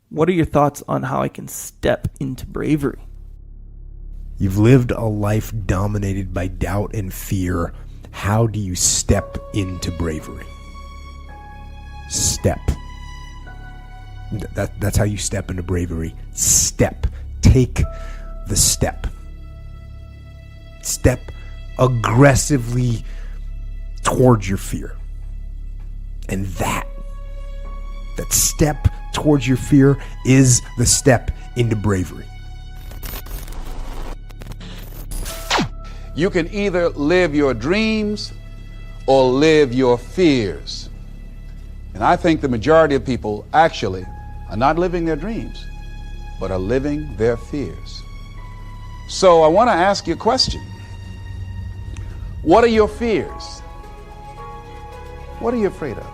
What are your thoughts on how I can step into bravery? You've lived a life dominated by doubt and fear. How do you step into bravery? Step. That's how you step into bravery. Step. Take the step. Step aggressively towards your fear. And that step towards your fear is the step into bravery. You can either live your dreams or live your fears. And I think the majority of people actually are not living their dreams, but are living their fears. So I want to ask you a question. What are your fears? What are you afraid of?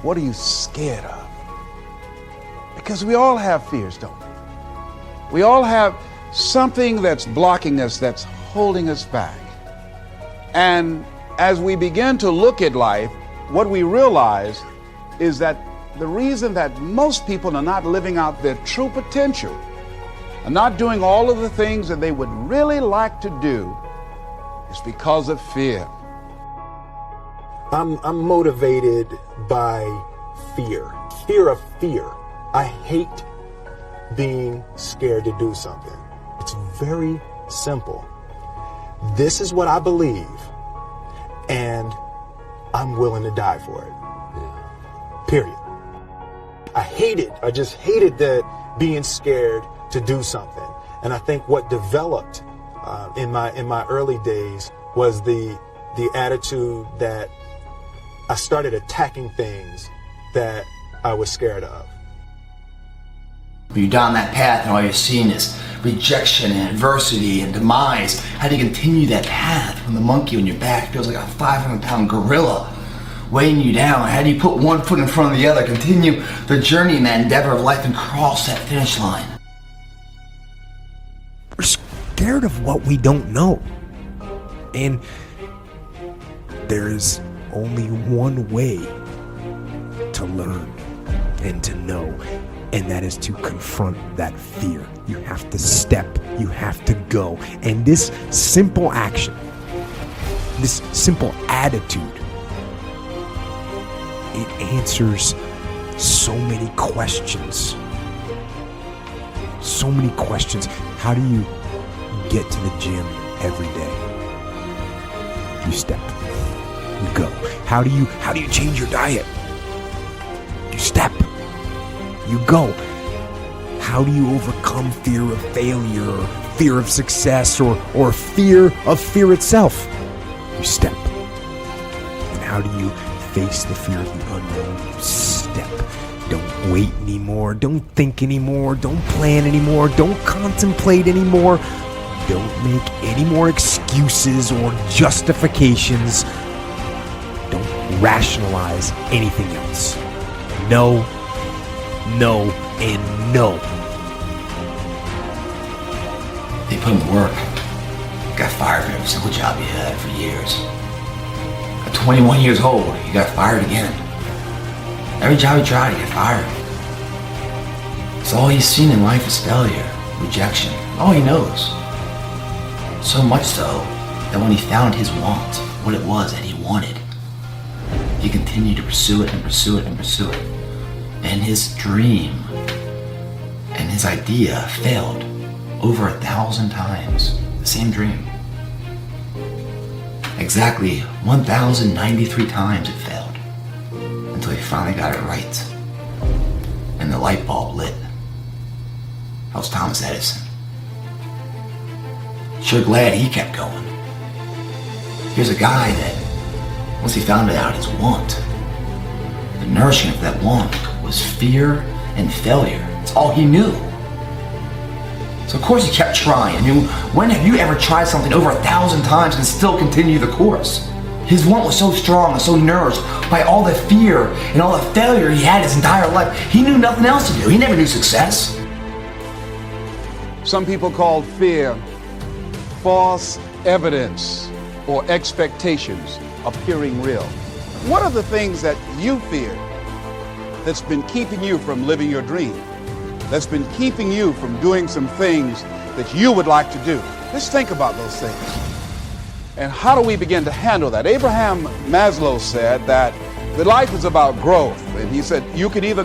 What are you scared of? Because we all have fears, don't we? We all have something that's blocking us, that's holding us back. And as we begin to look at life, what we realize is that the reason that most people are not living out their true potential, are not doing all of the things that they would really like to do, is because of fear. I'm motivated by fear. Fear of fear. I hate being scared to do something. It's very simple. This is what I believe, and I'm willing to die for it. Period. I hate it. I just hated that being scared to do something. And I think what developed in my early days was the attitude that I started attacking things that I was scared of. When you're down that path and all you're seeing is rejection and adversity and demise, how do you continue that path when the monkey on your back feels like a 500-pound gorilla weighing you down? How do you put one foot in front of the other, continue the journey in that endeavor of life and cross that finish line? We're scared of what we don't know. And there's only one way to learn and to know, and that is to confront that fear. You have to step, you have to go. And this simple action, this simple attitude, it answers so many questions. So many questions. How do you get to the gym every day? You step. You go. How do you change your diet? You step. You go. How do you overcome fear of failure, or fear of success, or fear of fear itself? You step. And how do you face the fear of the unknown? You step. Don't wait anymore. Don't think anymore. Don't plan anymore. Don't contemplate anymore. Don't make any more excuses or justifications. Don't rationalize anything else. No, no, and no. They put in the work. Got fired from every single job you had for years. At 21 years old, you got fired again. Every job you tried, you get fired. So all he's seen in life is failure, rejection. All he knows. So much so that when he found his want, what it was that he wanted, he continued to pursue it and pursue it and pursue it. And his dream and his idea failed over 1,000 times. The same dream. Exactly 1,093 times it failed. Until he finally got it right. And the light bulb lit. That was Thomas Edison. Sure glad he kept going. Here's a guy that, once he found out his want, the nourishment of that want was fear and failure. It's all he knew. So of course he kept trying. I mean, when have you ever tried something over 1,000 times and still continue the course? His want was so strong and so nourished by all the fear and all the failure he had his entire life. He knew nothing else to do. He never knew success. Some people call fear false evidence or expectations appearing real. What are the things that you fear that's been keeping you from living your dream, that's been keeping you from doing some things that you would like to do? Just think about those things. And how do we begin to handle that? Abraham Maslow said that life is about growth. And he said, you can either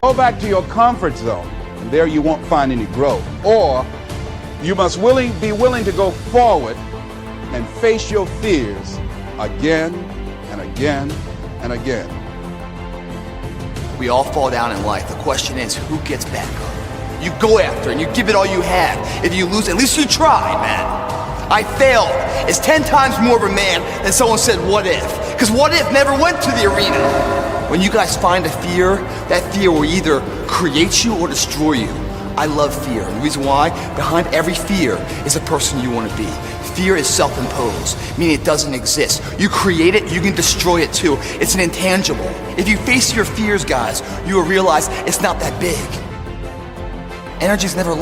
go back to your comfort zone, and there you won't find any growth. Or you must be willing to go forward and face your fears again and again and again. We all fall down in life. The question is, who gets back up? You go after it and you give it all you have. If you lose, at least you tried, man. I failed. It's 10 times more of a man than someone said, what if? Because what if never went to the arena. When you guys find a fear, that fear will either create you or destroy you. I love fear, and the reason why, behind every fear is a person you want to be. Fear is self-imposed, meaning it doesn't exist. You create it, you can destroy it too. It's an intangible. If you face your fears, guys, you will realize it's not that big. Energy's never...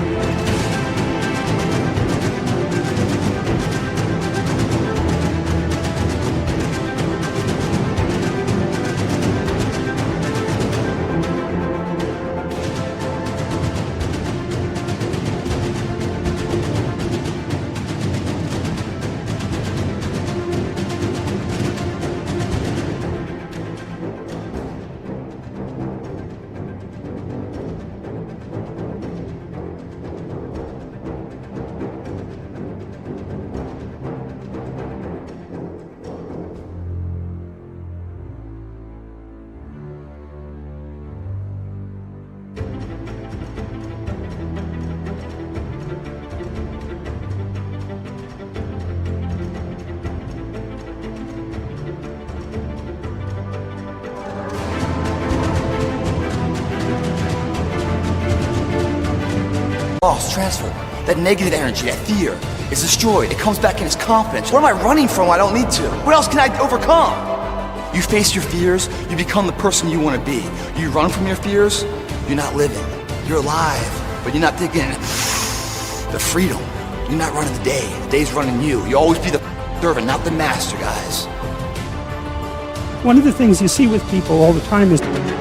Lost, transferred. That negative energy, that fear, is destroyed. It comes back in as confidence. What am I running from? I don't need to. What else can I overcome? You face your fears, you become the person you want to be. You run from your fears, you're not living. You're alive, but you're not taking the freedom. You're not running the day. The day's running you. You always be the servant, not the master, guys. One of the things you see with people all the time is that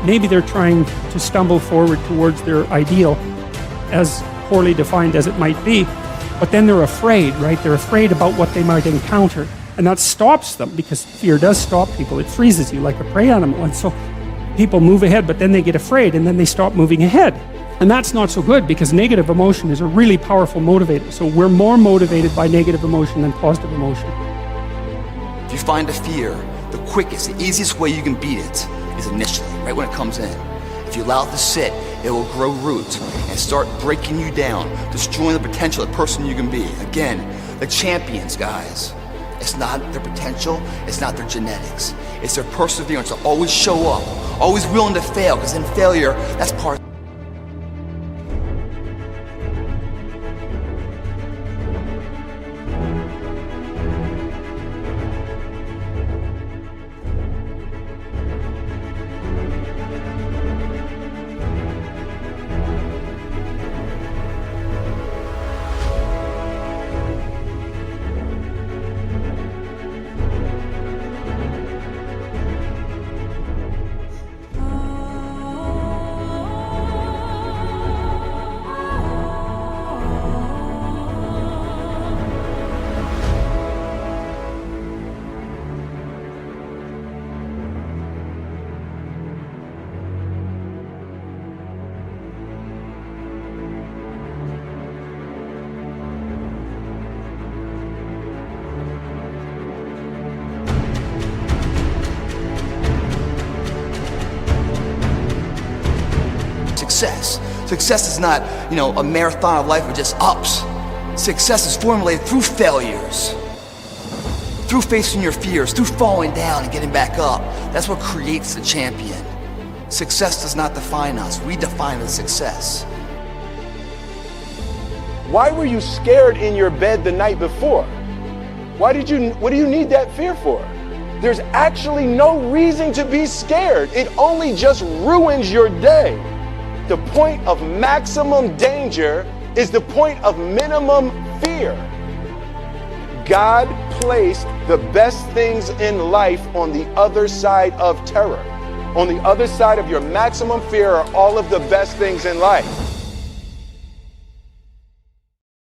maybe they're trying to stumble forward towards their ideal, as poorly defined as it might be, but then they're afraid, right? They're afraid about what they might encounter, and that stops them, because fear does stop people. It freezes you like a prey animal, and so people move ahead, but then they get afraid, and then they stop moving ahead. And that's not so good, because negative emotion is a really powerful motivator. So we're more motivated by negative emotion than positive emotion. If you find a fear, the quickest, the easiest way you can beat it is initially, right when it comes in. If you allow it to sit, it will grow roots and start breaking you down, destroying the potential of the person you can be. Again, the champions, guys. It's not their potential, it's not their genetics. It's their perseverance to always show up, always willing to fail, because in failure, that's part. Success. Success is not, a marathon of life with just ups. Success is formulated through failures, through facing your fears, through falling down and getting back up. That's what creates the champion. Success does not define us. We define the success. Why were you scared in your bed the night before? What do you need that fear for? There's actually no reason to be scared. It only just ruins your day. The point of maximum danger is the point of minimum fear. God placed the best things in life on the other side of terror. On the other side of your maximum fear are all of the best things in life.